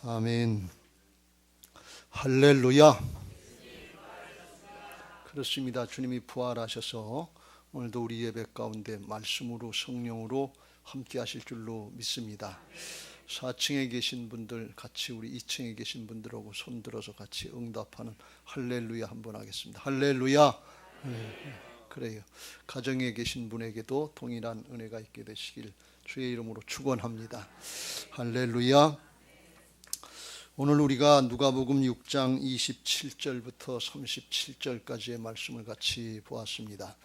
아멘. 할렐루야. 그렇습니다. 주님이 부활하셔서 오늘도 우리 예배 가운데 말씀으로 성령으로 함께 하실 줄로 믿습니다. 4층에 계신 분들 같이 우리 2층에 계신 분들하고 손들어서 같이 응답하는 할렐루야 한번 하겠습니다. 할렐루야. 그래요. 가정에 계신 분에게도 동일한 은혜가 있게 되시길 주의 이름으로 축원합니다. 할렐루야. 오늘 우리가 누가복음 6장 27절부터 37절까지의 말씀을 같이 보았습니다.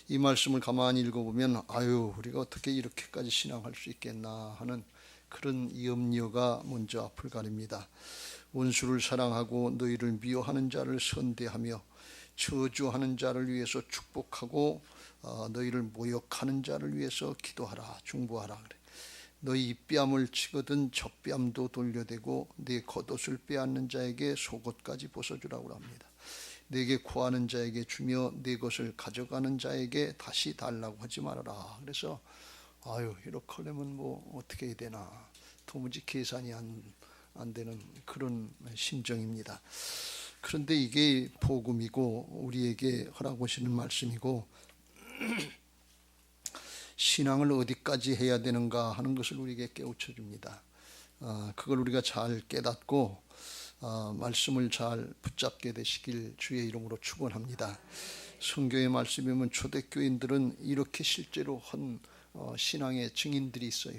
이 말씀을 가만히 읽어보면 우리가 어떻게 이렇게까지 신앙할 수 있겠나 하는 그런 염려가 먼저 앞을 가립니다. 원수를 사랑하고 너희를 미워하는 자를 선대하며 저주하는 자를 위해서 축복하고 너희를 모욕하는 자를 위해서 기도하라, 중보하라 그래. 너희 뺨을 치거든 젖뺨도 돌려대고 네 겉옷을 빼앗는 자에게 속옷까지 벗어주라고 합니다. 내게 구하는 자에게 주며 네 것을 가져가는 자에게 다시 달라고 하지 말아라. 그래서 이렇게 하려면 뭐 어떻게 해야 되나, 도무지 계산이 안 되는 그런 심정입니다. 그런데 이게 복음이고 우리에게 허락하시는 말씀이고 신앙을 어디까지 해야 되는가 하는 것을 우리에게 깨우쳐 줍니다. 그걸 우리가 잘 깨닫고 말씀을 잘 붙잡게 되시길 주의 이름으로 축원합니다. 성경의 말씀에 보면 초대교인들은 이렇게 실제로 한 신앙의 증인들이 있어요.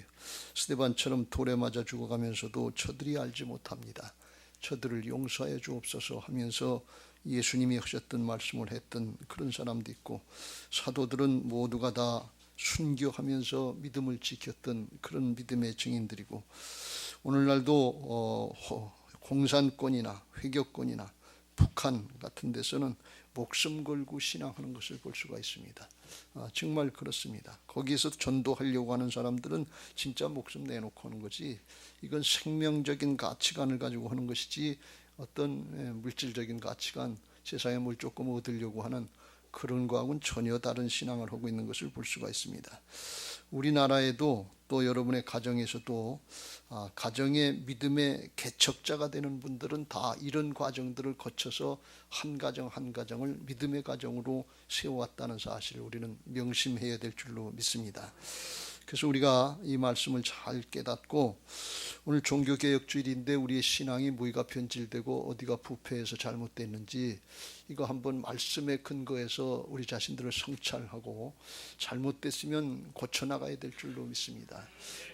스데반처럼 돌에 맞아 죽어가면서도 저들이 알지 못합니다. 저들을 용서해 주옵소서 하면서 예수님이 하셨던 말씀을 했던 그런 사람도 있고, 사도들은 모두가 다 순교하면서 믿음을 지켰던 그런 믿음의 증인들이고, 오늘날도 공산권이나 회교권이나 북한 같은 데서는 목숨 걸고 신앙하는 것을 볼 수가 있습니다. 정말 그렇습니다. 거기에서 전도하려고 하는 사람들은 진짜 목숨 내놓고 하는 거지, 이건 생명적인 가치관을 가지고 하는 것이지 어떤 물질적인 가치관, 세상에 뭘 조금 얻으려고 하는 그런 거하고는 전혀 다른 신앙을 하고 있는 것을 볼 수가 있습니다. 우리나라에도 또 여러분의 가정에서도 가정의 믿음의 개척자가 되는 분들은 다 이런 과정들을 거쳐서 한 가정 한 가정을 믿음의 가정으로 세워왔다는 사실을 우리는 명심해야 될 줄로 믿습니다. 그래서 우리가 이 말씀을 잘 깨닫고, 오늘 종교개혁주일인데 우리의 신앙이 뭐가 변질되고 어디가 부패해서 잘못됐는지 이거 한번 말씀에 근거해서 우리 자신들을 성찰하고 잘못됐으면 고쳐나가야 될 줄로 믿습니다.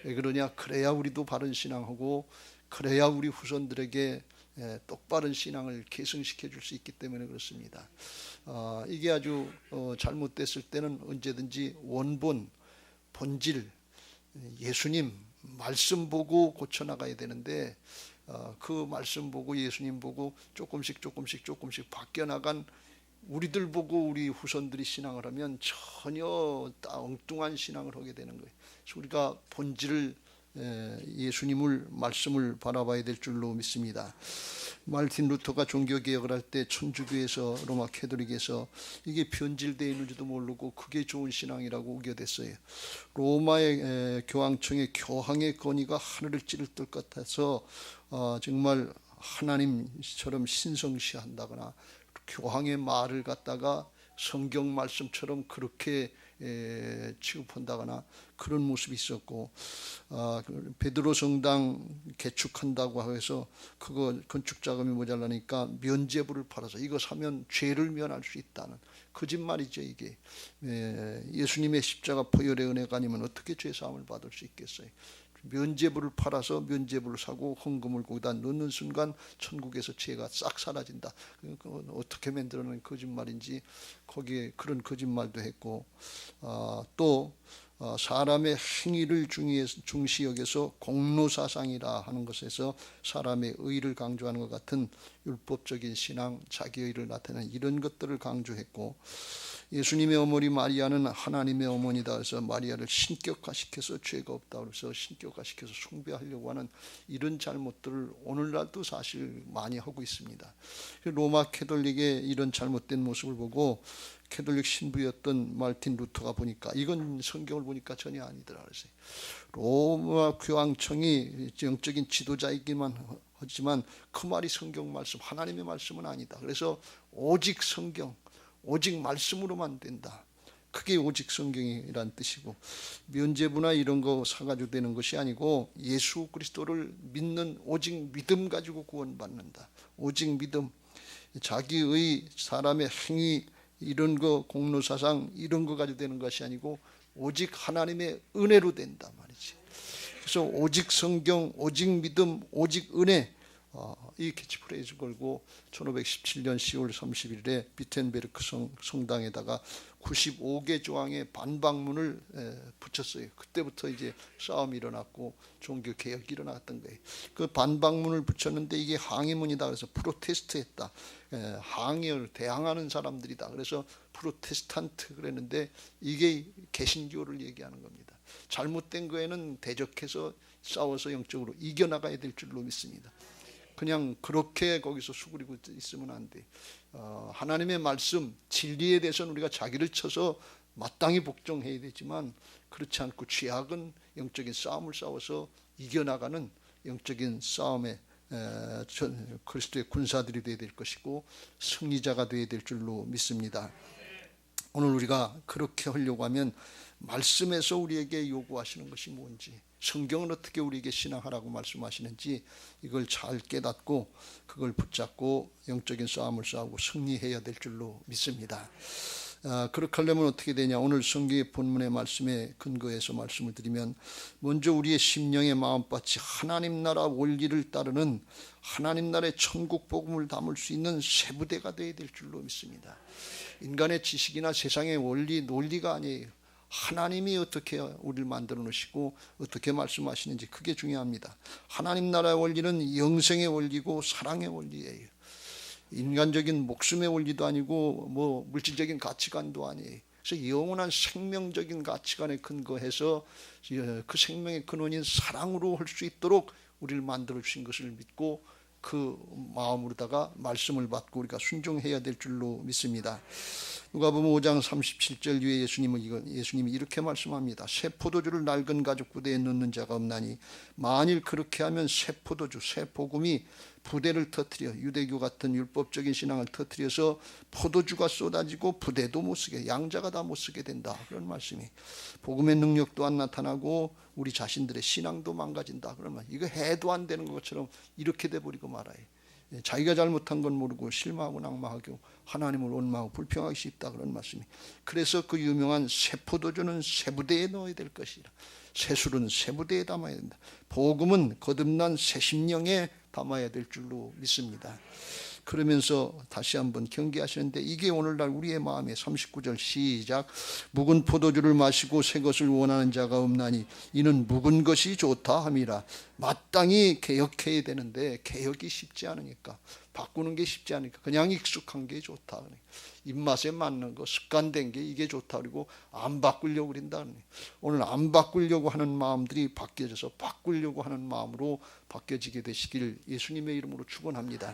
왜 그러냐? 그래야 우리도 바른 신앙하고 그래야 우리 후손들에게 똑바른 신앙을 계승시켜 줄 수 있기 때문에 그렇습니다. 이게 아주 잘못됐을 때는 언제든지 원본, 본질, 예수님 말씀 보고 고쳐나가야 되는데 그 말씀 보고 예수님 보고 조금씩 바뀌어나간 우리들 보고 우리 후손들이 신앙을 하면 전혀 엉뚱한 신앙을 하게 되는 거예요. 그래서 우리가 본질을, 예수님을, 말씀을 바라봐야 될 줄로 믿습니다. 마르틴 루터가 종교개혁을 할 때 천주교에서, 로마 캐톨릭에서 이게 변질되어 있는지도 모르고 그게 좋은 신앙이라고 우겨댔어요. 로마의 교황청의 교황의 권위가 하늘을 찌를 것 같아서 정말 하나님처럼 신성시한다거나 교황의 말을 갖다가 성경 말씀처럼 그렇게 취급한다거나 그런 모습이 있었고, 베드로 성당 개축한다고 해서 그거 건축 자금이 모자라니까 면죄부를 팔아서 이거 사면 죄를 면할 수 있다는 거짓말이죠. 이게 예수님의 십자가 보혈의 은혜가 아니면 어떻게 죄 사함을 받을 수 있겠어요? 면죄부를 팔아서 면죄부를 사고 헌금을 거기다 넣는 순간 천국에서 죄가 싹 사라진다. 그건 어떻게 만들어낸 거짓말인지 거기에 그런 거짓말도 했고, 또 사람의 행위를 중시 여겨서 공로사상이라 하는 것에서 사람의 의를 강조하는 것 같은 율법적인 신앙, 자기의 의를 나타내는 이런 것들을 강조했고, 예수님의 어머니 마리아는 하나님의 어머니다 그래서 마리아를 신격화시켜서 죄가 없다 그래서 신격화시켜서 숭배하려고 하는 이런 잘못들을 오늘날도 사실 많이 하고 있습니다. 로마 캐톨릭의 이런 잘못된 모습을 보고 캐톨릭 신부였던 마르틴 루터가 보니까 이건 성경을 보니까 전혀 아니더라 그랬어요. 로마 교황청이 영적인 지도자이기만 하지만 그 말이 성경 말씀, 하나님의 말씀은 아니다. 그래서 오직 성경, 오직 말씀으로만 된다. 그게 오직 성경이란 뜻이고, 면죄부나 이런 거 사가지고 되는 것이 아니고 예수 그리스도를 믿는 오직 믿음 가지고 구원받는다. 오직 믿음, 자기의 사람의 행위 이런 거 공로사상 이런 거 가지고 되는 것이 아니고 오직 하나님의 은혜로 된다 말이지. 그래서 오직 성경, 오직 믿음, 오직 은혜, 이 캐치프레이즈 걸고 1517년 10월 31일에 비텐베르크 성당에다가 95개 조항의 반박문을 붙였어요. 그때부터 이제 싸움이 일어났고 종교 개혁이 일어났던 거예요. 그 반박문을 붙였는데 이게 항의문이다. 그래서 프로테스트했다. 항의를 대항하는 사람들이다. 그래서 프로테스탄트 그랬는데 이게 개신교를 얘기하는 겁니다. 잘못된 거에는 대적해서 싸워서 영적으로 이겨나가야 될 줄로 믿습니다. 그냥 그렇게 거기서 수그리고 있으면 안 돼. 하나님의 말씀, 진리에 대해서는 우리가 자기를 쳐서 마땅히 복종해야 되지만 그렇지 않고 죄악은 영적인 싸움을 싸워서 이겨나가는 영적인 싸움에 그리스도의 군사들이 되어야 될 것이고 승리자가 되어야 될 줄로 믿습니다. 오늘 우리가 그렇게 하려고 하면 말씀에서 우리에게 요구하시는 것이 뭔지, 성경은 어떻게 우리에게 신앙하라고 말씀하시는지 이걸 잘 깨닫고 그걸 붙잡고 영적인 싸움을 싸우고 승리해야 될 줄로 믿습니다. 그렇게 하려면 어떻게 되냐? 오늘 성경의 본문의 말씀에 근거해서 말씀을 드리면, 먼저 우리의 심령의 마음밭이 하나님 나라 원리를 따르는 하나님 나라의 천국 복음을 담을 수 있는 세부대가 되어야 될 줄로 믿습니다. 인간의 지식이나 세상의 원리, 논리가 아니에요. 하나님이 어떻게 우리를 만들어 놓으시고 어떻게 말씀하시는지 그게 중요합니다. 하나님 나라의 원리는 영생의 원리고 사랑의 원리예요. 인간적인 목숨의 원리도 아니고 뭐 물질적인 가치관도 아니에요. 그래서 영원한 생명적인 가치관에 근거해서 그 생명의 근원인 사랑으로 할 수 있도록 우리를 만들어 주신 것을 믿고 그 마음으로다가 말씀을 받고 우리가 순종해야 될 줄로 믿습니다. 누가복음 5장 37절 뒤에 예수님이 이렇게 말씀합니다. 새 포도주를 낡은 가죽 부대에 넣는 자가 없나니 만일 그렇게 하면 새 포도주, 새 복음이 부대를 터뜨려 유대교 같은 율법적인 신앙을 터뜨려서 포도주가 쏟아지고 부대도 못 쓰게, 양자가 다 못 쓰게 된다. 그런 말씀이. 복음의 능력도 안 나타나고 우리 자신들의 신앙도 망가진다. 그러면 이거 해도 안 되는 것처럼 이렇게 돼버리고 말아요. 자기가 잘못한 건 모르고 실망하고 낙망하고 하나님을 원망하고 불평하기 쉽다. 그런 말씀이. 그래서 그 유명한 새 포도주는 새 부대에 넣어야 될 것이라. 새 술은 새 부대에 담아야 된다. 복음은 거듭난 새 심령에 담아야 될 줄로 믿습니다. 그러면서 다시 한번 경계하시는데 이게 오늘날 우리의 마음에 39절 시작. 묵은 포도주를 마시고 새 것을 원하는 자가 없나니 이는 묵은 것이 좋다 함이라. 마땅히 개혁해야 되는데 개혁이 쉽지 않으니까, 바꾸는 게 쉽지 않으니까 그냥 익숙한 게 좋다. 입맛에 맞는 거, 습관된 게 이게 좋다. 그리고 안 바꾸려고 그런다. 오늘 안 바꾸려고 하는 마음들이 바뀌어져서 바꾸려고 하는 마음으로 바뀌어지게 되시길 예수님의 이름으로 축원합니다.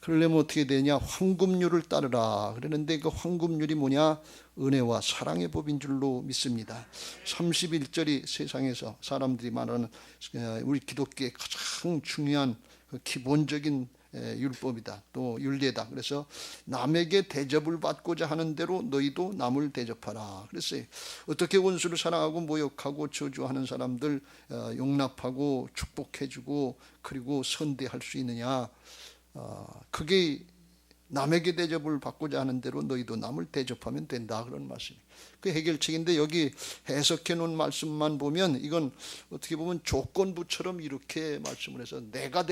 그러려면 어떻게 되냐? 황금률을 따르라. 그러는데 그 황금률이 뭐냐? 은혜와 사랑의 법인 줄로 믿습니다. 31절이 세상에서 사람들이 말하는 우리 기독교의 가장 중요한 기본적인 율법이다. 또 율례다. 그래서 남에게 대접을 받고자 하는 대로 너희도 남을 대접하라. 그랬어요. 어떻게 원수를 사랑하고 모욕하고 저주하는 사람들 용납하고 축복해주고 그리고 선대할 수 있느냐? 그게 남에게 대접을 받고자 하는 대로 너희도 남을 대접하면 된다. 그런 말씀이. 그 해결책인데 여기 해석해 놓은 말씀만 보면 이건 어떻게 보면 조건부처럼 이렇게 말씀을 해서 내가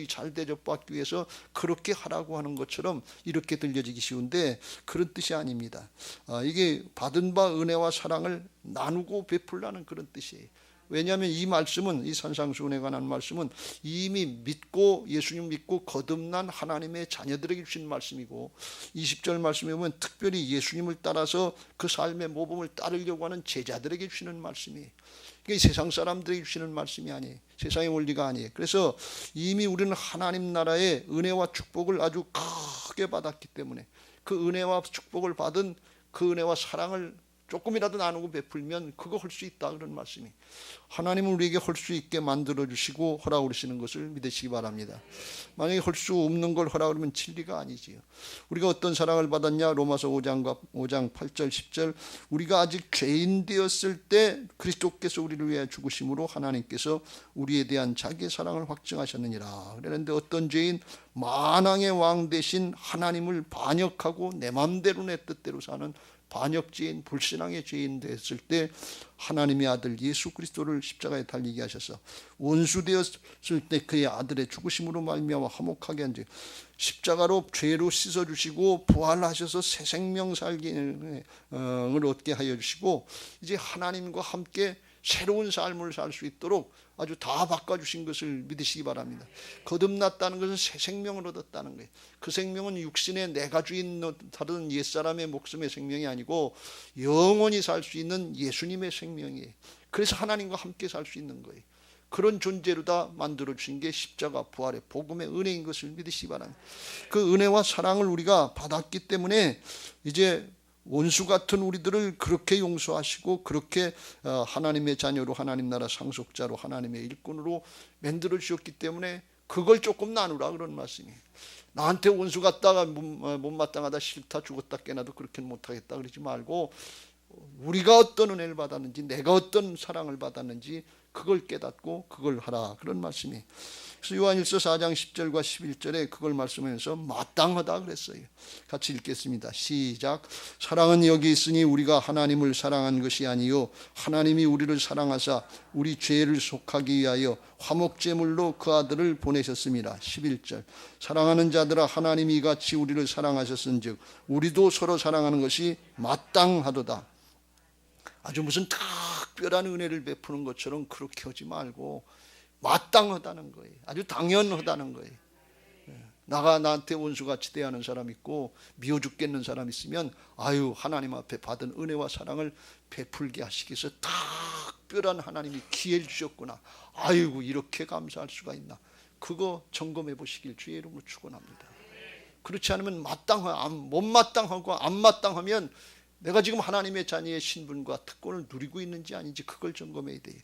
잘 대접받기 위해서 그렇게 하라고 하는 것처럼 이렇게 들려지기 쉬운데 그런 뜻이 아닙니다. 이게 받은 바 은혜와 사랑을 나누고 베풀라는 그런 뜻이에요. 왜냐하면 이 말씀은, 이 산상수훈에 관한 말씀은 이미 믿고 예수님 믿고 거듭난 하나님의 자녀들에게 주신 말씀이고 20절 말씀에 보면 특별히 예수님을 따라서 그 삶의 모범을 따르려고 하는 제자들에게 주시는 말씀이에요. 이게 세상 사람들에게 주시는 말씀이 아니에요. 세상의 원리가 아니에요. 그래서 이미 우리는 하나님 나라의 은혜와 축복을 아주 크게 받았기 때문에 그 은혜와 축복을 받은 그 은혜와 사랑을 조금이라도 나누고 베풀면 그거 할 수 있다 그런 말씀이. 하나님은 우리에게 할 수 있게 만들어 주시고 허락 그러시는 것을 믿으시기 바랍니다. 만약에 할 수 없는 걸 허락 그러면 진리가 아니지요. 우리가 어떤 사랑을 받았냐? 로마서 5장 8절 10절 우리가 아직 죄인 되었을 때 그리스도께서 우리를 위해 죽으심으로 하나님께서 우리에 대한 자기의 사랑을 확증하셨느니라. 그런데 어떤 죄인? 만왕의 왕 대신 하나님을 반역하고 내 마음대로 내 뜻대로 사는 반역죄인, 불신앙의 죄인 됐을 때 하나님의 아들 예수 그리스도를 십자가에 달리게 하셔서 원수 되었을 때 그의 아들의 죽으심으로 말미암아 화목하게 한 즉 십자가로 죄로 씻어주시고 부활하셔서 새 생명 살기를 얻게 하여 주시고 이제 하나님과 함께 새로운 삶을 살 수 있도록 아주 다 바꿔주신 것을 믿으시기 바랍니다. 거듭났다는 것은 새 생명을 얻었다는 거예요. 그 생명은 육신의 내가 주인 다른 옛사람의 목숨의 생명이 아니고 영원히 살 수 있는 예수님의 생명이에요. 그래서 하나님과 함께 살 수 있는 거예요. 그런 존재로 다 만들어주신 게 십자가 부활의 복음의 은혜인 것을 믿으시기 바랍니다. 그 은혜와 사랑을 우리가 받았기 때문에 이제 원수 같은 우리들을 그렇게 용서하시고 그렇게 하나님의 자녀로 하나님 나라 상속자로 하나님의 일꾼으로 만들어 주셨기 때문에 그걸 조금 나누라 그런 말씀이에요. 나한테 원수 같다가 못마땅하다 싫다 죽었다 깨나도 그렇게는 못하겠다 그러지 말고 우리가 어떤 은혜를 받았는지 내가 어떤 사랑을 받았는지 그걸 깨닫고 그걸 하라 그런 말씀이에요. 그래서 요한일서 4장 10절과 11절에 그걸 말씀하면서 마땅하다 그랬어요. 같이 읽겠습니다. 시작. 사랑은 여기 있으니 우리가 하나님을 사랑한 것이 아니요 하나님이 우리를 사랑하사 우리 죄를 속하기 위하여 화목제물로 그 아들을 보내셨습니다. 11절. 사랑하는 자들아 하나님이 이같이 우리를 사랑하셨은즉 우리도 서로 사랑하는 것이 마땅하도다. 아주 무슨 특별한 은혜를 베푸는 것처럼 그렇게 하지 말고 마땅하다는 거예요. 아주 당연하다는 거예요. 나한테 원수같이 대하는 사람 있고 미워 죽겠는 사람 있으면 아유 하나님 앞에 받은 은혜와 사랑을 베풀게 하시기 위해서 특별한 하나님이 기회를 주셨구나. 아이고 이렇게 감사할 수가 있나. 그거 점검해 보시길 주의 이름으로 축원합니다. 그렇지 않으면 못마땅하고 안 마땅하면 내가 지금 하나님의 자녀의 신분과 특권을 누리고 있는지 아닌지 그걸 점검해야 돼요.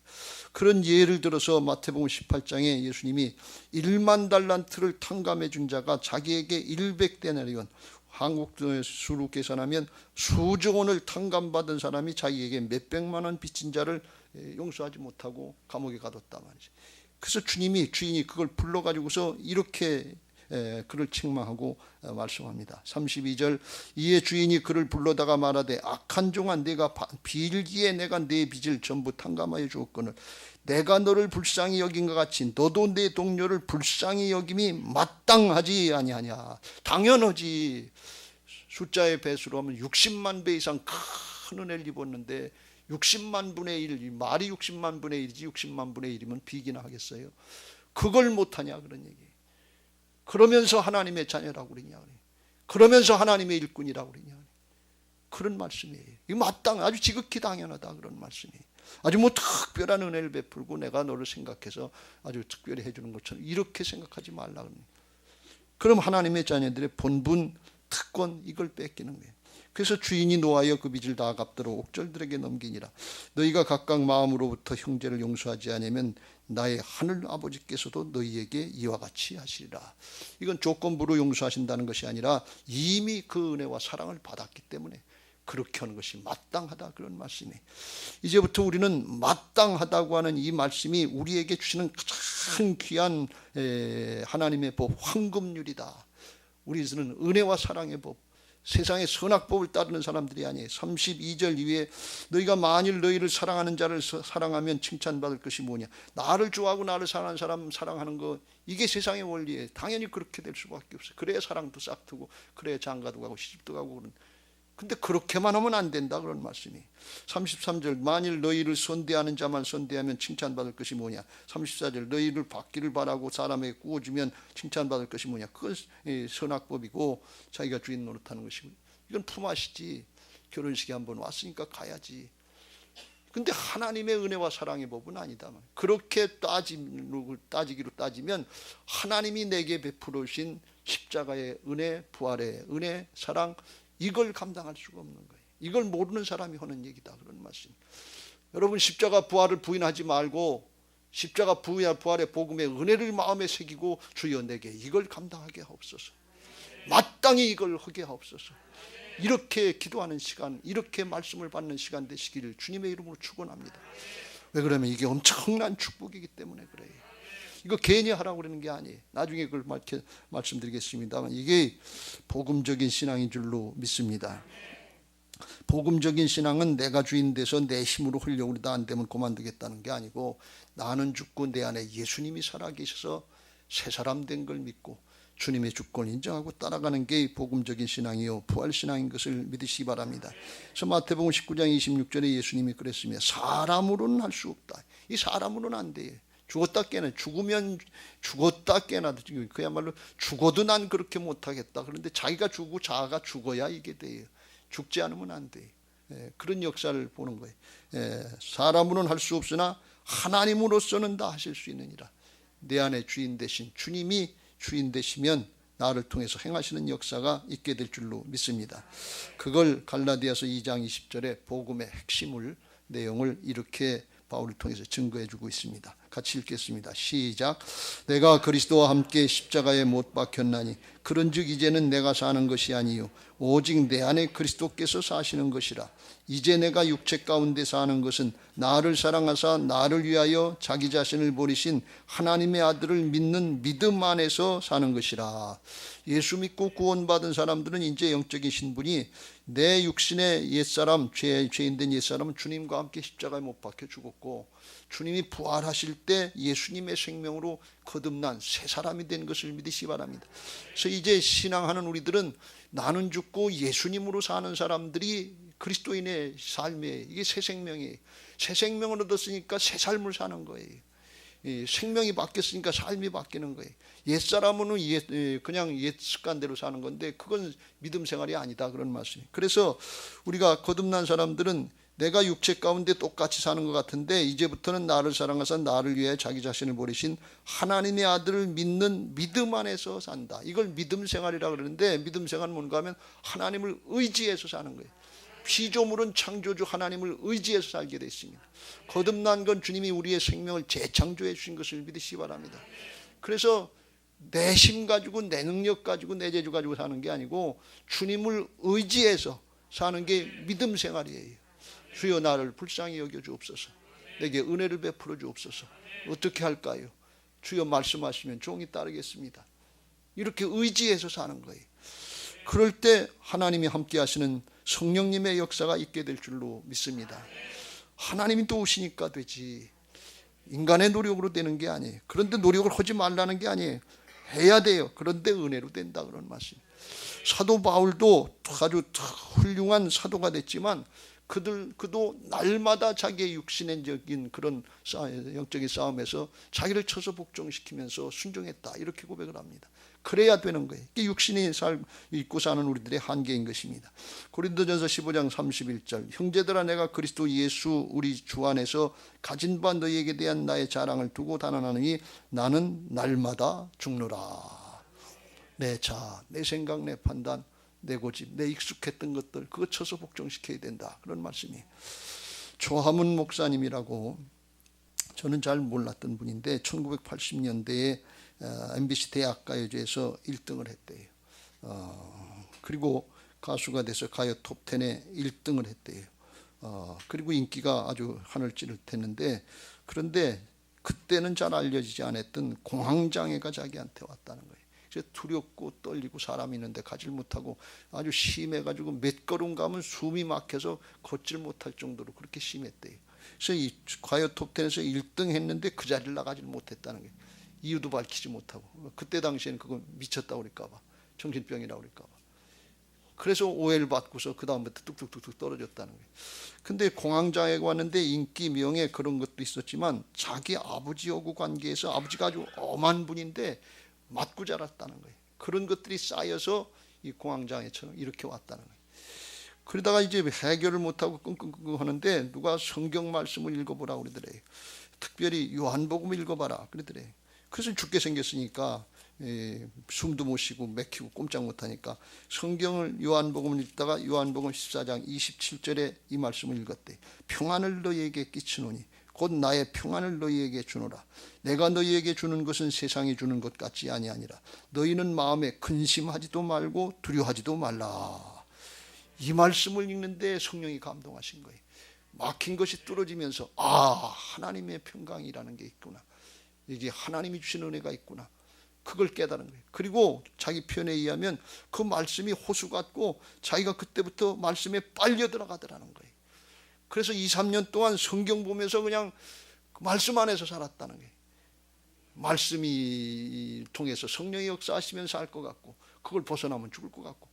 그런 예를 들어서 마태복음 18장에 예수님이 1만 달란트를 탕감해 준 자가 자기에게 100데나리온 한국 수로 계산하면 수조 원을 탕감받은 사람이 자기에게 몇백만 원 빚진 자를 용서하지 못하고 감옥에 가뒀단 말이죠. 그래서 주인이 그걸 불러가지고서 이렇게 그를 책망하고 말씀합니다. 32절 이에 주인이 그를 불러다가 말하되 악한 종아 내가 빌기에 내가 내 빚을 전부 탕감하여 주었거늘 내가 너를 불쌍히 여긴 것 같이 너도 내 동료를 불쌍히 여김이 마땅하지 아니하냐. 당연하지. 숫자의 배수로 하면 60만 배 이상 큰 은혜를 입었는데 60만 분의 1 말이 60만 분의 1이지 60만 분의 1이면 비기나 하겠어요. 그걸 못하냐 그런 얘기예요. 그러면서 하나님의 자녀라고 그러냐. 그러면서 하나님의 일꾼이라고 그러냐. 그런 말씀이에요. 이거 마땅 아주 지극히 당연하다 그런 말씀이에요. 아주 뭐 특별한 은혜를 베풀고 내가 너를 생각해서 아주 특별히 해주는 것처럼 이렇게 생각하지 말라 그럽니다. 그럼 하나님의 자녀들의 본분, 특권 이걸 뺏기는 거예요. 그래서 주인이 노하여 그 빚을 다 갚도록 옥절들에게 넘기니라. 너희가 각각 마음으로부터 형제를 용서하지 않으면 나의 하늘 아버지께서도 너희에게 이와 같이 하시리라. 이건 조건부로 용서하신다는 것이 아니라 이미 그 은혜와 사랑을 받았기 때문에 그렇게 하는 것이 마땅하다 그런 말씀이에요. 이제부터 우리는 마땅하다고 하는 이 말씀이 우리에게 주시는 가장 귀한 하나님의 법 황금률이다. 우리는 은혜와 사랑의 법, 세상의 선악법을 따르는 사람들이 아니에요. 32절 이후에 너희가 만일 너희를 사랑하는 자를 사랑하면 칭찬받을 것이 뭐냐. 나를 좋아하고 나를 사랑하는 사람 사랑하는 거 이게 세상의 원리예요. 당연히 그렇게 될 수밖에 없어요. 그래야 사랑도 싹트고 그래야 장가도 가고 시집도 가고 그런. 근데 그렇게만 하면 안 된다 그런 말씀이. 33절 만일 너희를 선대하는 자만 선대하면 칭찬받을 것이 뭐냐. 34절 너희를 받기를 바라고 사람에게 구워주면 칭찬받을 것이 뭐냐. 그건 선악법이고 자기가 주인 노릇하는 것이고 이건 품앗이지. 결혼식에 한번 왔으니까 가야지. 근데 하나님의 은혜와 사랑의 법은 아니다. 그렇게 따지기로 따지면 하나님이 내게 베풀어 주신 십자가의 은혜, 부활의 은혜, 사랑 이걸 감당할 수가 없는 거예요. 이걸 모르는 사람이 하는 얘기다 그런 말씀. 여러분 십자가 부활을 부인하지 말고 십자가 부활의 복음의 은혜를 마음에 새기고 주여 내게 이걸 감당하게 하옵소서. 마땅히 이걸 하게 하옵소서. 이렇게 기도하는 시간, 이렇게 말씀을 받는 시간 되시기를 주님의 이름으로 축원합니다. 왜 그러면 이게 엄청난 축복이기 때문에 그래요. 이거 괜히 하라고 그러는 게 아니에요. 나중에 그걸 말씀드리겠습니다만 이게 복음적인 신앙인 줄로 믿습니다. 복음적인 신앙은 내가 주인 돼서 내 힘으로 하려고 그러다 안 되면 그만두겠다는 게 아니고 나는 죽고 내 안에 예수님이 살아계셔서 새 사람 된 걸 믿고 주님의 주권 인정하고 따라가는 게 복음적인 신앙이요 부활신앙인 것을 믿으시기 바랍니다. 그래서 마태복음 19장 26절에 예수님이 그랬으며 사람으로는 할 수 없다. 이 사람으로는 안 돼요. 죽었다 깨나 죽으면 죽었다 깨나 그야말로 죽어도 난 그렇게 못하겠다. 그런데 자기가 죽고 자아가 죽어야 이게 돼요. 죽지 않으면 안 돼요. 그런 역사를 보는 거예요. 사람으로는 할 수 없으나 하나님으로서는 다 하실 수 있느니라. 내 안에 주인 되신 주님이 주인 되시면 나를 통해서 행하시는 역사가 있게 될 줄로 믿습니다. 그걸 갈라디아서 2장 20절에 복음의 핵심을 내용을 이렇게 바울을 통해서 증거해 주고 있습니다. 같이 읽겠습니다. 시작. 내가 그리스도와 함께 십자가에 못 박혔나니 그런즉 이제는 내가 사는 것이 아니요 오직 내 안에 그리스도께서 사시는 것이라. 이제 내가 육체 가운데 사는 것은 나를 사랑하사 나를 위하여 자기 자신을 버리신 하나님의 아들을 믿는 믿음 안에서 사는 것이라. 예수 믿고 구원받은 사람들은 이제 영적인 신분이 내 육신의 옛사람, 죄인된 옛사람은 주님과 함께 십자가에 못 박혀 죽었고 주님이 부활하실 때 예수님의 생명으로 거듭난 새 사람이 된 것을 믿으시기 바랍니다. 그래서 이제 신앙하는 우리들은 나는 죽고 예수님으로 사는 사람들이 그리스도인의 삶에 이게 새 생명이에요. 새 생명을 얻었으니까 새 삶을 사는 거예요. 생명이 바뀌었으니까 삶이 바뀌는 거예요. 옛사람은 그냥 옛 습관대로 사는 건데 그건 믿음 생활이 아니다 그런 말씀이에요. 그래서 우리가 거듭난 사람들은 내가 육체 가운데 똑같이 사는 것 같은데 이제부터는 나를 사랑하사 나를 위해 자기 자신을 버리신 하나님의 아들을 믿는 믿음 안에서 산다. 이걸 믿음 생활이라고 그러는데 믿음 생활은 뭔가 하면 하나님을 의지해서 사는 거예요. 피조물은 창조주 하나님을 의지해서 살게 되어 있습니다. 거듭난 건 주님이 우리의 생명을 재창조해 주신 것을 믿으시기 바랍니다. 그래서 내 힘 가지고 내 능력 가지고 내 재주 가지고 사는 게 아니고 주님을 의지해서 사는 게 믿음 생활이에요. 주여 나를 불쌍히 여겨 주옵소서. 내게 은혜를 베풀어 주옵소서. 어떻게 할까요? 주여 말씀하시면 종이 따르겠습니다. 이렇게 의지해서 사는 거예요. 그럴 때 하나님이 함께 하시는 성령님의 역사가 있게 될 줄로 믿습니다. 하나님이 도우시니까 되지 인간의 노력으로 되는 게 아니에요. 그런데 노력을 하지 말라는 게 아니에요. 해야 돼요. 그런데 은혜로 된다 그런 말씀. 사도 바울도 아주 훌륭한 사도가 됐지만 그도 날마다 자기의 육신적인 그런 영적인 싸움에서 자기를 쳐서 복종시키면서 순종했다 이렇게 고백을 합니다. 그래야 되는 거예요. 이게 육신이 입고 사는 우리들의 한계인 것입니다. 고린도전서 15장 31절 형제들아 내가 그리스도 예수 우리 주 안에서 가진 바 너희에게 대한 나의 자랑을 두고 단언하느니 나는 날마다 죽노라. 내 자아, 내 생각, 내 판단, 내 고집, 내 익숙했던 것들 그거 쳐서 복종시켜야 된다 그런 말씀이에요. 조하문 목사님이라고 저는 잘 몰랐던 분인데 1980년대에 MBC 대학가요제에서 1등을 했대요. 그리고 가수가 돼서 가요 톱10에 1등을 했대요. 그리고 인기가 아주 하늘 찌를 했는데 그런데 그때는 잘 알려지지 않았던 공황장애가 자기한테 왔다는 거예요. 그래서 두렵고 떨리고 사람이 있는데 가질 못하고 아주 심해가지고 몇 걸음 가면 숨이 막혀서 걷질 못할 정도로 그렇게 심했대요. 그래서 이 가요 톱10에서 1등 했는데 그 자리를 나가질 못했다는 거예요. 이유도 밝히지 못하고 그때 당시에는 그거 미쳤다고 그럴까봐 정신병이라고 그럴까봐 그래서 오해를 받고서 그 다음부터 뚝뚝뚝뚝 떨어졌다는 거예요. 근데 공황장애가 왔는데 인기 명예 그런 것도 있었지만 자기 아버지하고 관계에서 아버지가 아주 엄한 분인데 맞고 자랐다는 거예요. 그런 것들이 쌓여서 이 공황장애처럼 이렇게 왔다는 거예요. 그러다가 이제 해결을 못하고 끙끙끙 하는데 누가 성경 말씀을 읽어보라고 그러더래요. 특별히 요한복음 읽어봐라 그러더래요. 그래서 죽게 생겼으니까 숨도 못 쉬고 맥히고 꼼짝 못하니까 성경을 요한복음을 읽다가 요한복음 14장 27절에 이 말씀을 읽었대. 평안을 너희에게 끼치노니 곧 나의 평안을 너희에게 주노라. 내가 너희에게 주는 것은 세상이 주는 것 같지 아니하니라. 너희는 마음에 근심하지도 말고 두려워하지도 말라. 이 말씀을 읽는데 성령이 감동하신 거예요. 막힌 것이 뚫어지면서 하나님의 평강이라는 게 있구나. 이게 하나님이 주신 은혜가 있구나. 그걸 깨달은 거예요. 그리고 자기 표현에 의하면 그 말씀이 호수 같고 자기가 그때부터 말씀에 빨려 들어가더라는 거예요. 그래서 2, 3년 동안 성경 보면서 그냥 그 말씀 안에서 살았다는 거예요. 말씀이 통해서 성령의 역사하시면서 할 것 같고 그걸 벗어나면 죽을 것 같고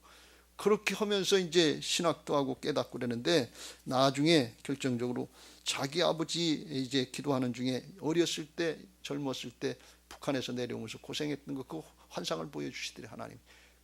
그렇게 하면서 이제 신학도 하고 깨닫고 그러는데 나중에 결정적으로 자기 아버지 이제 기도하는 중에 어렸을 때 젊었을 때 북한에서 내려오면서 고생했던 그 환상을 보여주시더래 하나님.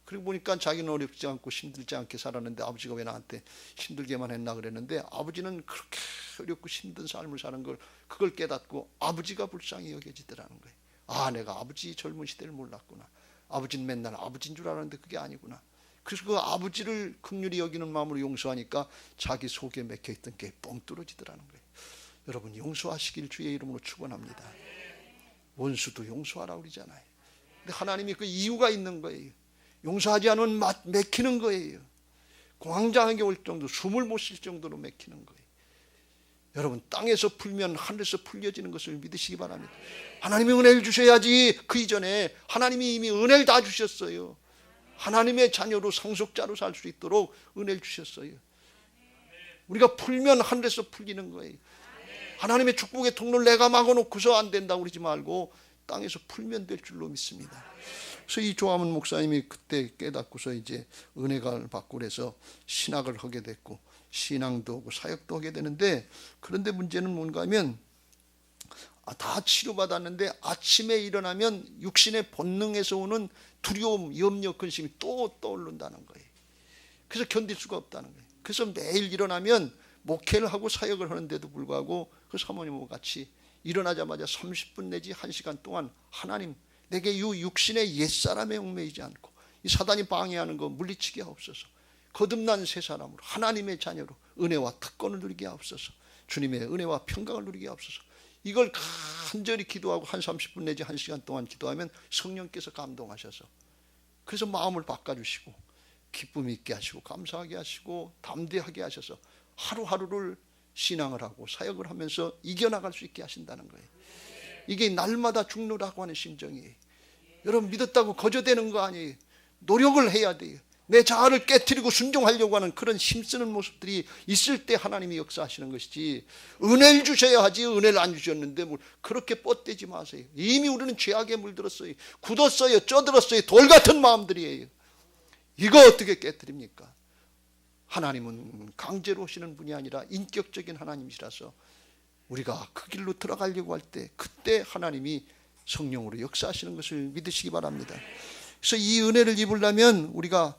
그리고 보니까 자기는 어렵지 않고 힘들지 않게 살았는데 아버지가 왜 나한테 힘들게만 했나 그랬는데 아버지는 그렇게 어렵고 힘든 삶을 사는 걸 그걸 깨닫고 아버지가 불쌍히 여겨지더라는 거예요. 내가 아버지 젊은 시대를 몰랐구나. 아버지는 맨날 아버지인 줄 알았는데 그게 아니구나. 그래서 그 아버지를 긍휼히 여기는 마음으로 용서하니까 자기 속에 맥혀있던 게 뻥 뚫어지더라는 거예요. 여러분 용서하시길 주의 이름으로 축원합니다. 원수도 용서하라고 그러잖아요. 근데 하나님이 그 이유가 있는 거예요. 용서하지 않으면 맥히는 거예요. 공황장애가 올 정도 숨을 못 쉴 정도로 맥히는 거예요. 여러분 땅에서 풀면 하늘에서 풀려지는 것을 믿으시기 바랍니다. 하나님이 은혜를 주셔야지. 그 이전에 하나님이 이미 은혜를 다 주셨어요. 하나님의 자녀로 상속자로 살 수 있도록 은혜를 주셨어요. 우리가 풀면 하늘에서 풀리는 거예요. 하나님의 축복의 통로를 내가 막아놓고서 안 된다고 그러지 말고 땅에서 풀면 될 줄로 믿습니다. 그래서 이 조화문 목사님이 그때 깨닫고서 이제 은혜가 받고 그래서 신학을 하게 됐고 신앙도 하고 사역도 하게 되는데 그런데 문제는 뭔가 하면 다 치료받았는데 아침에 일어나면 육신의 본능에서 오는 두려움, 염려, 근심이 또 떠오른다는 거예요. 그래서 견딜 수가 없다는 거예요. 그래서 매일 일어나면 목회를 하고 사역을 하는데도 불구하고 그 사모님과 같이 일어나자마자 30분 내지 1시간 동안 하나님 내게 이 육신의 옛사람에 얽매이지 않고 이 사단이 방해하는 거 물리치게 하옵소서. 거듭난 새 사람으로 하나님의 자녀로 은혜와 특권을 누리게 하옵소서. 주님의 은혜와 평강을 누리게 하옵소서. 이걸 간절히 기도하고 한 30분 내지 1시간 동안 기도하면 성령께서 감동하셔서 그래서 마음을 바꿔주시고 기쁨 있게 하시고 감사하게 하시고 담대하게 하셔서 하루하루를 신앙을 하고 사역을 하면서 이겨나갈 수 있게 하신다는 거예요. 이게 날마다 죽노라고 하는 심정이에요. 여러분 믿었다고 거저되는 거 아니에요. 노력을 해야 돼요. 내 자아를 깨트리고 순종하려고 하는 그런 힘쓰는 모습들이 있을 때 하나님이 역사하시는 것이지 은혜를 주셔야 하지 은혜를 안 주셨는데 뭘 그렇게 뻗대지 마세요. 이미 우리는 죄악에 물들었어요. 굳었어요. 쪄들었어요. 돌 같은 마음들이에요. 이거 어떻게 깨트립니까? 하나님은 강제로 오시는 분이 아니라 인격적인 하나님이시라서 우리가 그 길로 들어가려고 할 때 그때 하나님이 성령으로 역사하시는 것을 믿으시기 바랍니다. 그래서 이 은혜를 입으려면 우리가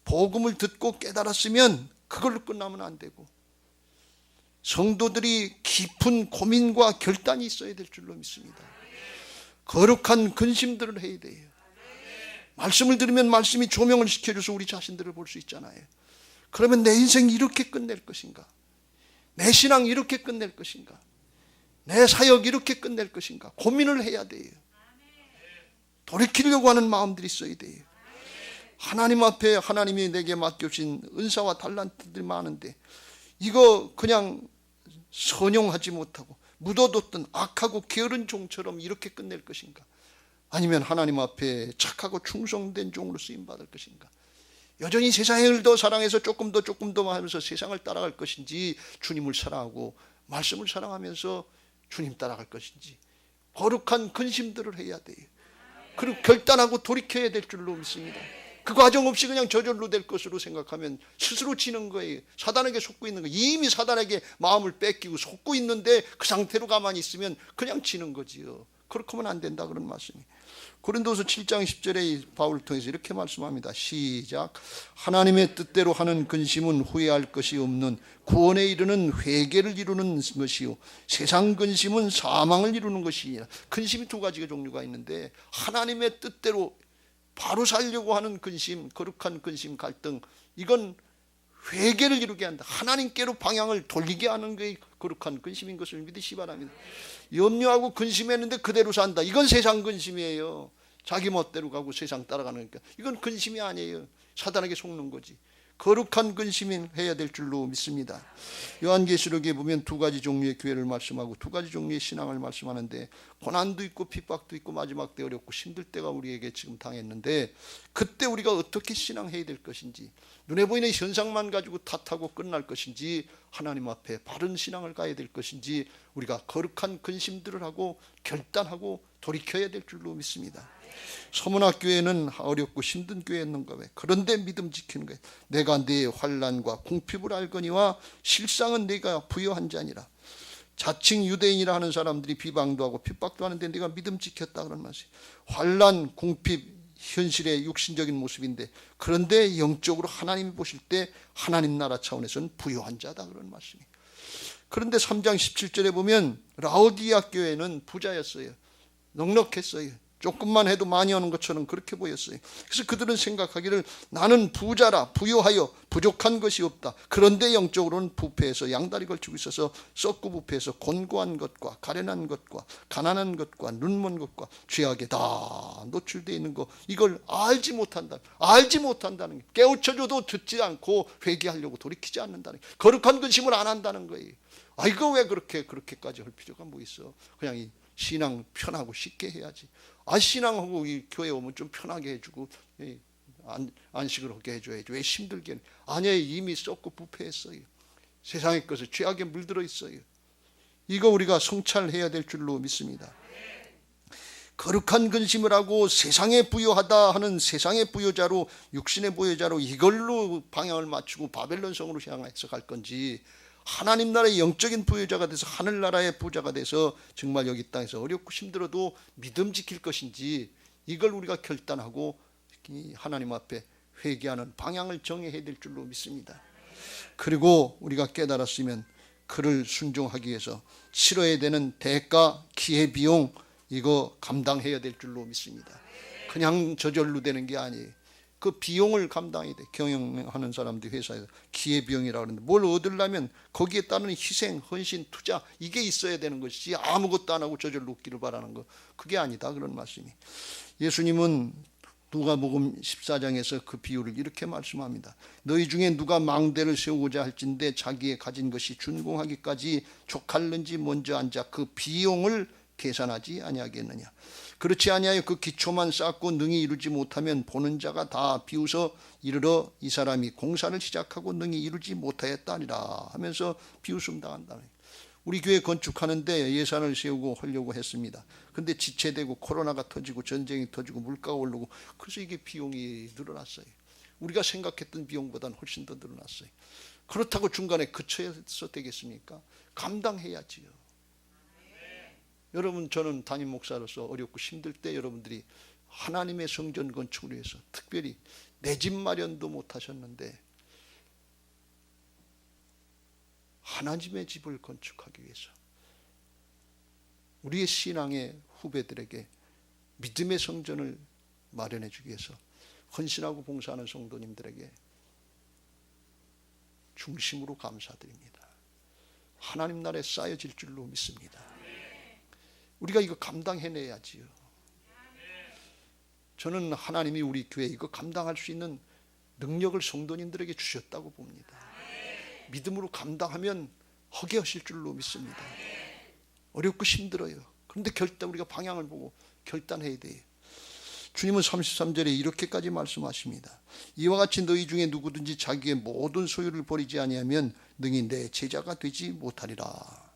복음을 듣고 깨달았으면 그걸로 끝나면 안 되고 성도들이 깊은 고민과 결단이 있어야 될 줄로 믿습니다. 거룩한 근심들을 해야 돼요. 말씀을 들으면 말씀이 조명을 시켜줘서 우리 자신들을 볼 수 있잖아요. 그러면 내 인생 이렇게 끝낼 것인가? 내 신앙 이렇게 끝낼 것인가? 내 사역 이렇게 끝낼 것인가? 고민을 해야 돼요. 돌이키려고 하는 마음들이 있어야 돼요. 하나님 앞에 하나님이 내게 맡겨주신 은사와 달란트들이 많은데 이거 그냥 선용하지 못하고 묻어뒀던 악하고 게으른 종처럼 이렇게 끝낼 것인가? 아니면 하나님 앞에 착하고 충성된 종으로 쓰임받을 것인가? 여전히 세상을 더 사랑해서 조금 더 하면서 세상을 따라갈 것인지 주님을 사랑하고 말씀을 사랑하면서 주님 따라갈 것인지 거룩한 근심들을 해야 돼요. 그리고 결단하고 돌이켜야 될 줄로 믿습니다. 그 과정 없이 그냥 저절로 될 것으로 생각하면 스스로 지는 거예요. 사단에게 속고 있는 거예요. 이미 사단에게 마음을 뺏기고 속고 있는데 그 상태로 가만히 있으면 그냥 지는 거지요. 그렇게 하면 안 된다 그런 말씀이. 고린도서 7장 10절에 바울을 통해서 이렇게 말씀합니다. 시작. 하나님의 뜻대로 하는 근심은 후회할 것이 없는 구원에 이르는 회개를 이루는 것이요 세상 근심은 사망을 이루는 것이니라. 근심이 두 가지가 종류가 있는데 하나님의 뜻대로 바로 살려고 하는 근심, 거룩한 근심, 갈등, 이건 회개를 이루게 한다. 하나님께로 방향을 돌리게 하는 게 거룩한 근심인 것을 믿으시 바랍니다. 염려하고 근심했는데 그대로 산다. 이건 세상 근심이에요. 자기 멋대로 가고 세상 따라가는 거니까. 이건 근심이 아니에요. 사단에게 속는 거지. 거룩한 근심을 해야 될 줄로 믿습니다. 요한계시록에 보면 두 가지 종류의 교회를 말씀하고 두 가지 종류의 신앙을 말씀하는데, 고난도 있고 핍박도 있고 마지막 때 어렵고 힘들 때가 우리에게 지금 당했는데, 그때 우리가 어떻게 신앙해야 될 것인지, 눈에 보이는 현상만 가지고 탓하고 끝날 것인지, 하나님 앞에 바른 신앙을 가야 될 것인지, 우리가 거룩한 근심들을 하고 결단하고 돌이켜야 될 줄로 믿습니다. 서문학교회는 어렵고 힘든 교회였는가 왜? 그런데 믿음 지키는 거예요. 내가 네 환난과 궁핍을 알거니와 실상은 내가 부여한 자니라. 자칭 유대인이라 하는 사람들이 비방도 하고 핍박도 하는데 내가 믿음 지켰다 그런 말이에요. 환난, 궁핍, 현실의 육신적인 모습인데, 그런데 영적으로 하나님이 보실 때 하나님 나라 차원에서는 부여한 자다 그런 말씀이에요. 그런데 3장 17절에 보면 라오디아 교회는 부자였어요. 넉넉했어요. 조금만 해도 많이 하는 것처럼 그렇게 보였어요. 그래서 그들은 생각하기를 나는 부자라, 부유하여 부족한 것이 없다. 그런데 영적으로는 부패해서 양다리 걸치고 있어서 썩고 부패해서 곤고한 것과 가련한 것과 가난한 것과 눈먼 것과 죄악에 다 노출되어 있는 거, 이걸 알지 못한다는 게, 깨우쳐줘도 듣지 않고 회개하려고 돌이키지 않는다는 게, 거룩한 근심을 안 한다는 거예요. 이거 왜 그렇게까지 할 필요가 뭐 있어. 그냥 이 신앙 편하고 쉽게 해야지. 신앙하고 이 교회 오면 좀 편하게 해주고 안식을 하게 해줘야지. 왜 힘들게 해? 아니에요. 이미 썩고 부패했어요. 세상의 것에 죄악에 물들어 있어요. 이거 우리가 성찰해야 될 줄로 믿습니다. 거룩한 근심을 하고 세상에 부여하다 하는 세상의 부여자로, 육신의 부여자로 이걸로 방향을 맞추고 바벨론 성으로 향해서 갈 건지, 하나님 나라의 영적인 부여자가 돼서 하늘나라의 부자가 돼서 정말 여기 땅에서 어렵고 힘들어도 믿음 지킬 것인지, 이걸 우리가 결단하고 하나님 앞에 회개하는 방향을 정해야 될 줄로 믿습니다. 그리고 우리가 깨달았으면 그를 순종하기 위해서 치러야 되는 대가, 기회비용, 이거 감당해야 될 줄로 믿습니다. 그냥 저절로 되는 게 아니에요. 그 비용을 감당해야 돼. 경영하는 사람들이 회사에서 기회비용이라고 하는데, 뭘 얻으려면 거기에 따른 희생, 헌신, 투자, 이게 있어야 되는 것이지 아무것도 안 하고 저절로 웃기를 바라는 거, 그게 아니다 그런 말씀이. 예수님은 누가복음 14장에서 그 비유를 이렇게 말씀합니다. 너희 중에 누가 망대를 세우고자 할진대 자기의 가진 것이 준공하기까지 족할는지 먼저 앉아 그 비용을 계산하지 아니하겠느냐. 그렇지 아니하여 그 기초만 쌓고 능히 이루지 못하면 보는 자가 다 비웃어 이르러 이 사람이 공사를 시작하고 능히 이루지 못하였다니라 하면서 비웃음 당한다. 우리 교회 건축하는데 예산을 세우고 하려고 했습니다. 근데 지체되고 코로나가 터지고 전쟁이 터지고 물가가 오르고, 그래서 이게 비용이 늘어났어요. 우리가 생각했던 비용보다는 훨씬 더 늘어났어요. 그렇다고 중간에 그쳐서 되겠습니까? 감당해야지요. 여러분, 저는 담임 목사로서 어렵고 힘들 때 여러분들이 하나님의 성전 건축을 위해서 특별히 내 집 마련도 못 하셨는데 하나님의 집을 건축하기 위해서 우리의 신앙의 후배들에게 믿음의 성전을 마련해 주기 위해서 헌신하고 봉사하는 성도님들에게 중심으로 감사드립니다. 하나님 나라에 쌓여질 줄로 믿습니다. 우리가 이거 감당해내야지요. 저는 하나님이 우리 교회 이거 감당할 수 있는 능력을 성도님들에게 주셨다고 봅니다. 믿음으로 감당하면 하게 하실 줄로 믿습니다. 어렵고 힘들어요. 그런데 우리가 방향을 보고 결단해야 돼요. 주님은 33절에 이렇게까지 말씀하십니다. 이와 같이 너희 중에 누구든지 자기의 모든 소유를 버리지 아니하면 능히 내 제자가 되지 못하리라.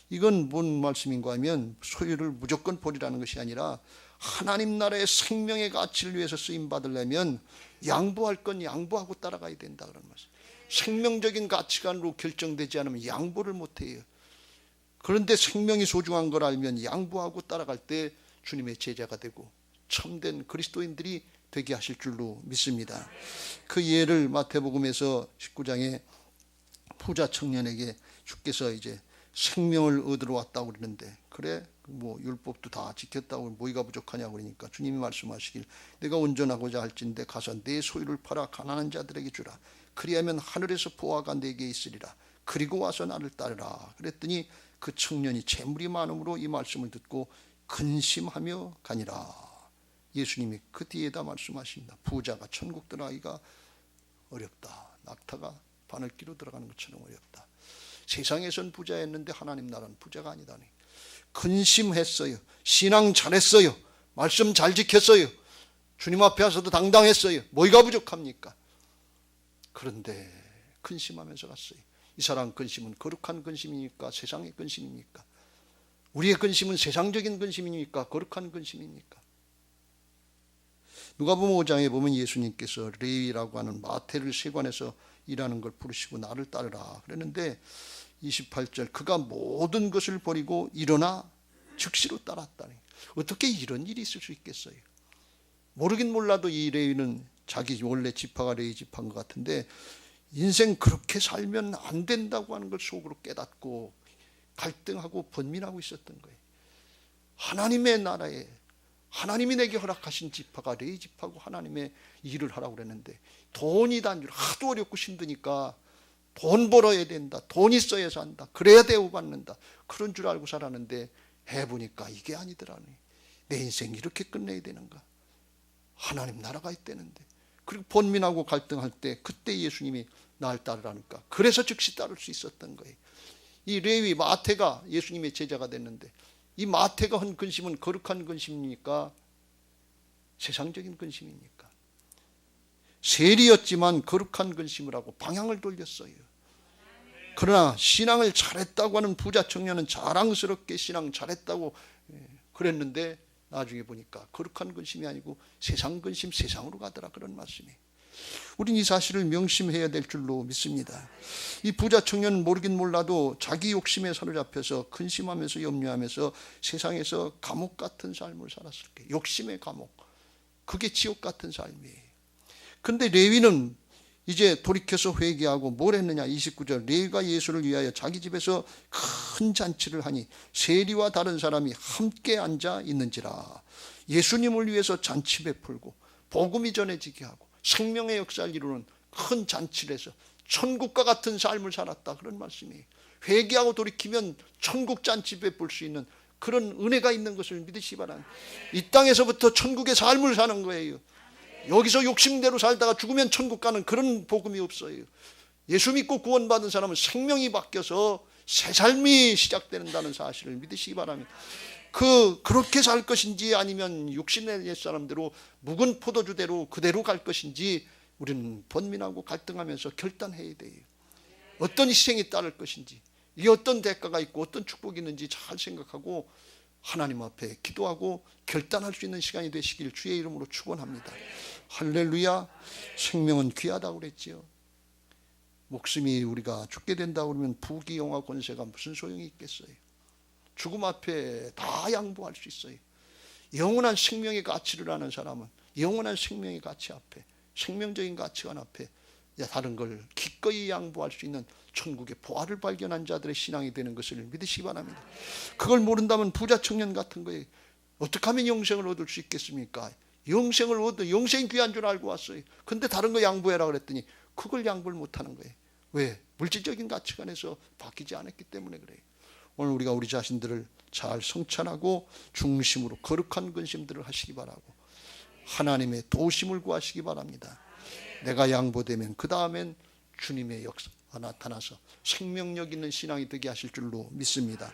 이건 뭔 말씀인가 하면, 소유를 무조건 버리라는 것이 아니라 하나님 나라의 생명의 가치를 위해서 쓰임 받으려면 양보할 건 양보하고 따라가야 된다 그런 말씀. 생명적인 가치관으로 결정되지 않으면 양보를 못해요. 그런데 생명이 소중한 걸 알면 양보하고 따라갈 때 주님의 제자가 되고 참된 그리스도인들이 되게 하실 줄로 믿습니다. 그 예를 마태복음에서 19장에 부자 청년에게 주께서 이제 생명을 얻으러 왔다고 그러는데, 그래 뭐 율법도 다 지켰다고 뭐가 부족하냐고 그러니까 주님이 말씀하시길 내가 온전하고자 할진대 가서 내 소유를 팔아 가난한 자들에게 주라. 그리하면 하늘에서 보화가 내게 있으리라. 그리고 와서 나를 따르라. 그랬더니 그 청년이 재물이 많음으로 이 말씀을 듣고 근심하며 가니라. 예수님이 그 뒤에다 말씀하십니다. 부자가 천국 들어가기가 어렵다. 낙타가 바늘기로 들어가는 것처럼 어렵다. 세상에선 부자였는데 하나님 나라는 부자가 아니다니. 근심했어요. 신앙 잘했어요. 말씀 잘 지켰어요. 주님 앞에 와서도 당당했어요. 뭐가 부족합니까? 그런데 근심하면서 갔어요. 이 사람 근심은 거룩한 근심입니까? 세상의 근심입니까? 우리의 근심은 세상적인 근심입니까? 거룩한 근심입니까? 누가복음 5장에 보면 예수님께서 레위라고 하는 마태를 세관에서 일하는 걸 부르시고 나를 따르라 그랬는데 28절 그가 모든 것을 버리고 일어나 즉시로 따랐다니. 어떻게 이런 일이 있을 수 있겠어요? 모르긴 몰라도 이 레위는 자기 원래 지파가 레위 지파인 것 같은데 인생 그렇게 살면 안 된다고 하는 걸 속으로 깨닫고 갈등하고 번민하고 있었던 거예요. 하나님의 나라에 하나님이 내게 허락하신 지파가 레위 지파고 하나님의 일을 하라고 그랬는데 돈이 단줄 하도 어렵고 힘드니까 돈 벌어야 된다. 돈 있어야 산다. 그래야 대우받는다. 그런 줄 알고 살았는데 해보니까 이게 아니더라니. 내 인생 이렇게 끝내야 되는가. 하나님 나라가 있다는데. 그리고 번민하고 갈등할 때 그때 예수님이 날 따르라니까. 그래서 즉시 따를 수 있었던 거예요. 이 레위 마태가 예수님의 제자가 됐는데 이 마태가 한 근심은 거룩한 근심입니까? 세상적인 근심입니까? 세리였지만 거룩한 근심을 하고 방향을 돌렸어요. 그러나 신앙을 잘했다고 하는 부자 청년은 자랑스럽게 신앙 잘했다고 그랬는데 나중에 보니까 거룩한 근심이 아니고 세상 근심, 세상으로 가더라. 그런 말씀이에요. 우린 이 사실을 명심해야 될 줄로 믿습니다. 이 부자 청년은 모르긴 몰라도 자기 욕심에 사로잡혀서 근심하면서 염려하면서 세상에서 감옥 같은 삶을 살았을 거예요. 욕심의 감옥. 그게 지옥 같은 삶이에요. 근데 레위는 이제 돌이켜서 회개하고 뭘 했느냐. 29절 레위가 예수를 위하여 자기 집에서 큰 잔치를 하니 세리와 다른 사람이 함께 앉아 있는지라. 예수님을 위해서 잔치 베풀고 복음이 전해지게 하고 생명의 역사를 이루는 큰 잔치를 해서 천국과 같은 삶을 살았다. 그런 말씀이에요. 회개하고 돌이키면 천국 잔치 베풀 수 있는 그런 은혜가 있는 것을 믿으시기 바랍니다. 이 땅에서부터 천국의 삶을 사는 거예요. 여기서 욕심대로 살다가 죽으면 천국 가는 그런 복음이 없어요. 예수 믿고 구원받은 사람은 생명이 바뀌어서 새 삶이 시작된다는 사실을 믿으시기 바랍니다. 그렇게 살 것인지 아니면 육신의 옛 사람대로 묵은 포도주대로 그대로 갈 것인지 우리는 번민하고 갈등하면서 결단해야 돼요. 어떤 희생이 따를 것인지, 이게 어떤 대가가 있고 어떤 축복이 있는지 잘 생각하고 하나님 앞에 기도하고 결단할 수 있는 시간이 되시길 주의 이름으로 축원합니다. 할렐루야. 생명은 귀하다고 그랬지요. 목숨이 우리가 죽게 된다고 그러면 부귀영화 권세가 무슨 소용이 있겠어요. 죽음 앞에 다 양보할 수 있어요. 영원한 생명의 가치를 아는 사람은 영원한 생명의 가치 앞에, 생명적인 가치관 앞에 다른 걸 기꺼이 양보할 수 있는 천국의 보화를 발견한 자들의 신앙이 되는 것을 믿으시기 바랍니다. 그걸 모른다면 부자 청년 같은 거예요. 어떻게 하면 영생을 얻을 수 있겠습니까? 영생이 귀한 줄 알고 왔어요. 근데 다른 거 양보해라 그랬더니 그걸 양보를 못하는 거예요. 왜? 물질적인 가치관에서 바뀌지 않았기 때문에 그래요. 오늘 우리가 우리 자신들을 잘 성찬하고 중심으로 거룩한 근심들을 하시기 바라고 하나님의 도우심을 구하시기 바랍니다. 내가 양보되면 그 다음엔 주님의 역사가 나타나서 생명력 있는 신앙이 되게 하실 줄로 믿습니다.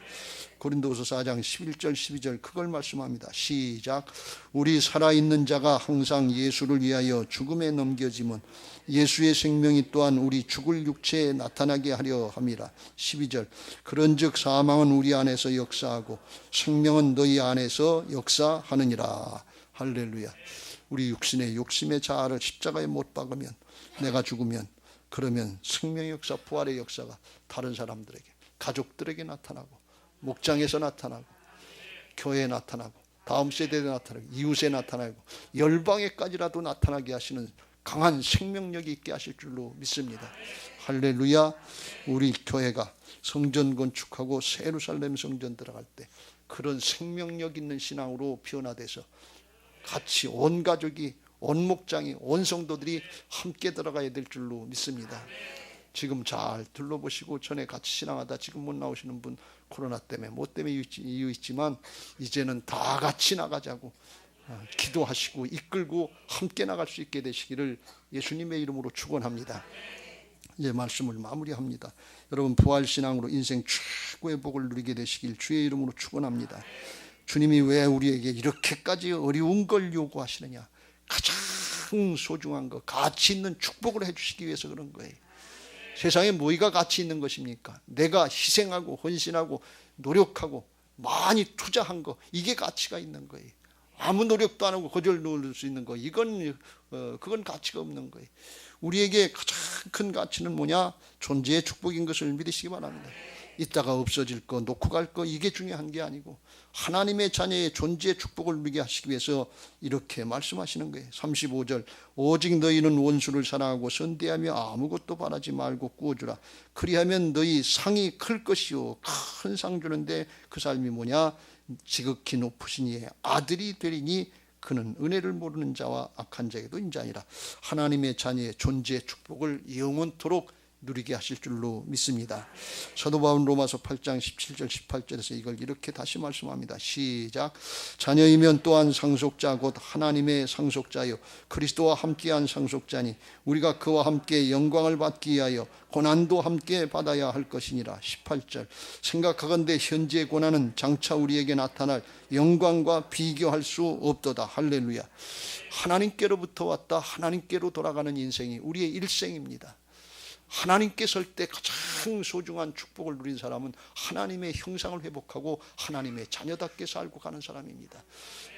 고린도후서 4장 11절 12절 그걸 말씀합니다. 시작. 우리 살아있는 자가 항상 예수를 위하여 죽음에 넘겨짐은 예수의 생명이 또한 우리 죽을 육체에 나타나게 하려 함이라. 12절 그런즉 사망은 우리 안에서 역사하고 생명은 너희 안에서 역사하느니라. 할렐루야. 우리 육신의 욕심의 자아를 십자가에 못 박으면 내가 죽으면 그러면 생명의 역사, 부활의 역사가 다른 사람들에게, 가족들에게 나타나고 목장에서 나타나고 교회에 나타나고 다음 세대에 나타나고 이웃에 나타나고 열방에까지라도 나타나게 하시는 강한 생명력이 있게 하실 줄로 믿습니다. 할렐루야. 우리 교회가 성전 건축하고 새 예루살렘 성전 들어갈 때 그런 생명력 있는 신앙으로 변화돼서 같이 온 가족이, 온 목장이, 온 성도들이 함께 들어가야 될 줄로 믿습니다. 지금 잘 둘러보시고 전에 같이 신앙하다 지금 못 나오시는 분 코로나 때문에 뭐 때문에 이유 있지만 이제는 다 같이 나가자고 기도하시고 이끌고 함께 나갈 수 있게 되시기를 예수님의 이름으로 축원합니다. 이제 말씀을 마무리합니다. 여러분 부활신앙으로 인생 최고의 복을 누리게 되시길 주의 이름으로 축원합니다. 주님이 왜 우리에게 이렇게까지 어려운 걸 요구하시느냐? 가장 소중한 거, 가치 있는 축복을 해주시기 위해서 그런 거예요. 세상에 뭐가 가치 있는 것입니까? 내가 희생하고 헌신하고 노력하고 많이 투자한 거, 이게 가치가 있는 거예요. 아무 노력도 안 하고 거절 누릴 수 있는 거, 그건 가치가 없는 거예요. 우리에게 가장 큰 가치는 뭐냐? 존재의 축복인 것을 믿으시기 바랍니다. 있다가 없어질 거, 놓고 갈 거, 이게 중요한 게 아니고 하나님의 자녀의 존재의 축복을 누리게 하시기 위해서 이렇게 말씀하시는 거예요. 35절 오직 너희는 원수를 사랑하고 선대하며 아무것도 바라지 말고 구워주라. 그리하면 너희 상이 클 것이요. 큰 상 주는데 그 삶이 뭐냐? 지극히 높으신 이의 아들이 되리니 그는 은혜를 모르는 자와 악한 자에게도 인자하니라. 하나님의 자녀의 존재의 축복을 영원토록 누리게 하실 줄로 믿습니다. 사도 바울은 로마서 8장 17절 18절에서 이걸 이렇게 다시 말씀합니다. 시작. 자녀이면 또한 상속자 곧 하나님의 상속자요 그리스도와 함께한 상속자니 우리가 그와 함께 영광을 받기 위하여 고난도 함께 받아야 할 것이니라. 18절 생각하건대 현재의 고난은 장차 우리에게 나타날 영광과 비교할 수 없도다. 할렐루야. 하나님께로부터 왔다 하나님께로 돌아가는 인생이 우리의 일생입니다. 하나님께 설 때 가장 소중한 축복을 누린 사람은 하나님의 형상을 회복하고 하나님의 자녀답게 살고 가는 사람입니다.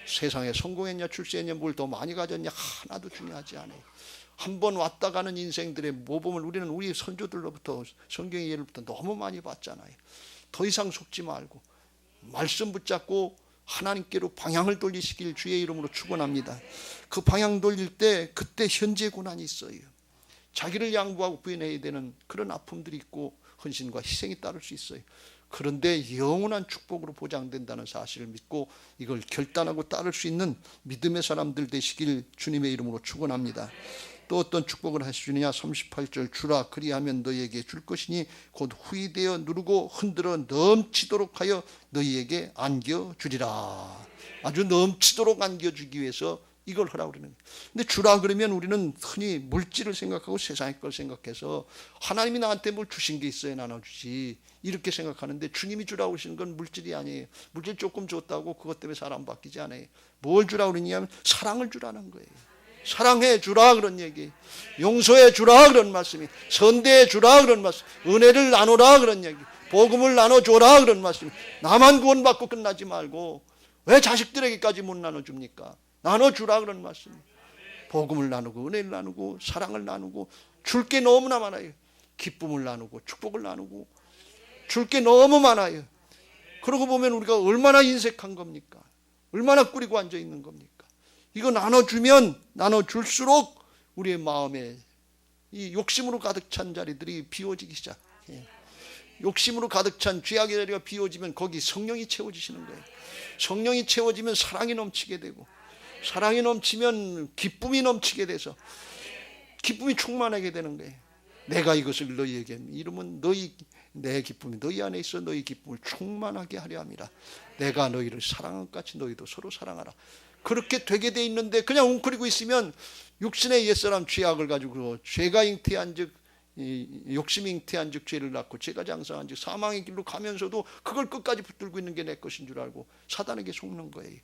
세상에 성공했냐 출세했냐 뭘 더 많이 가졌냐 하나도 중요하지 않아요. 한번 왔다 가는 인생들의 모범을 우리는 우리 선조들로부터 성경의 예로부터 너무 많이 봤잖아요. 더 이상 속지 말고 말씀 붙잡고 하나님께로 방향을 돌리시길 주의 이름으로 축원합니다. 그 방향 돌릴 때 그때 현재 고난이 있어요. 자기를 양보하고 부인해야 되는 그런 아픔들이 있고 헌신과 희생이 따를 수 있어요. 그런데 영원한 축복으로 보장된다는 사실을 믿고 이걸 결단하고 따를 수 있는 믿음의 사람들 되시길 주님의 이름으로 축원합니다. 또 어떤 축복을 하시느냐? 38절 주라 그리하면 너희에게 줄 것이니 곧 후이되어 누르고 흔들어 넘치도록 하여 너희에게 안겨주리라. 아주 넘치도록 안겨주기 위해서 이걸 하라고 그러는 거예요. 근데 주라 그러면 우리는 흔히 물질을 생각하고 세상의 걸 생각해서 하나님이 나한테 뭘 주신 게 있어야 나눠주지 이렇게 생각하는데 주님이 주라고 하시는 건 물질이 아니에요. 물질 조금 줬다고 그것 때문에 사람 바뀌지 않아요. 뭘 주라고 그러냐면 사랑을 주라는 거예요. 사랑해 주라 그런 얘기, 용서해 주라 그런 말씀이, 선대해 주라 그런 말씀, 은혜를 나누라 그런 얘기, 복음을 나눠줘라 그런 말씀. 나만 구원받고 끝나지 말고 왜 자식들에게까지 못 나눠줍니까? 나눠주라 그런 말씀. 복음을 나누고 은혜를 나누고 사랑을 나누고 줄 게 너무나 많아요. 기쁨을 나누고 축복을 나누고 줄 게 너무 많아요. 그러고 보면 우리가 얼마나 인색한 겁니까? 얼마나 꾸리고 앉아 있는 겁니까? 이거 나눠주면 나눠줄수록 우리의 마음에 이 욕심으로 가득 찬 자리들이 비워지기 시작해요. 욕심으로 가득 찬 죄악의 자리가 비워지면 거기 성령이 채워지시는 거예요. 성령이 채워지면 사랑이 넘치게 되고 사랑이 넘치면 기쁨이 넘치게 돼서 기쁨이 충만하게 되는 거예요. 내가 이것을 너희에게 이루면 내 기쁨이 너희 안에 있어 너희 기쁨을 충만하게 하려 함이라. 내가 너희를 사랑한 것 같이 너희도 서로 사랑하라. 그렇게 되게 돼 있는데 그냥 웅크리고 있으면 육신의 옛사람 죄악을 가지고 죄가 잉태한 즉 욕심이 잉태한 즉 죄를 낳고 죄가 장성한 즉 사망의 길로 가면서도 그걸 끝까지 붙들고 있는 게 내 것인 줄 알고 사단에게 속는 거예요.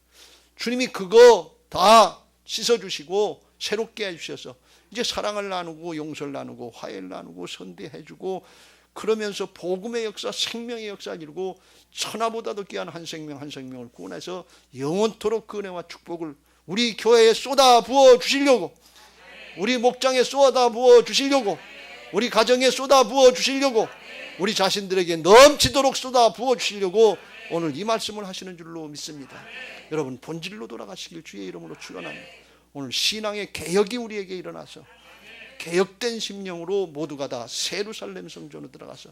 주님이 그거 다 씻어주시고 새롭게 해주셔서 이제 사랑을 나누고 용서를 나누고 화해를 나누고 선대해주고 그러면서 복음의 역사 생명의 역사를 이루고 천하보다도 귀한 한 생명 한 생명을 구원해서 영원토록 그 은혜와 축복을 우리 교회에 쏟아 부어 주시려고 우리 목장에 쏟아 부어 주시려고 우리 가정에 쏟아 부어 주시려고 우리 자신들에게 넘치도록 쏟아 부어 주시려고 오늘 이 말씀을 하시는 줄로 믿습니다. 여러분 본질로 돌아가시길 주의 이름으로 축원합니다. 오늘 신앙의 개혁이 우리에게 일어나서 개혁된 심령으로 모두가 다 예루살렘 성전으로 들어가서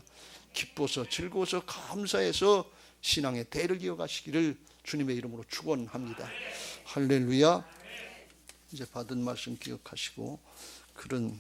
기뻐서 즐거워서 감사해서 신앙의 대를 이어가시기를 주님의 이름으로 축원합니다. 할렐루야. 이제 받은 말씀 기억하시고 그런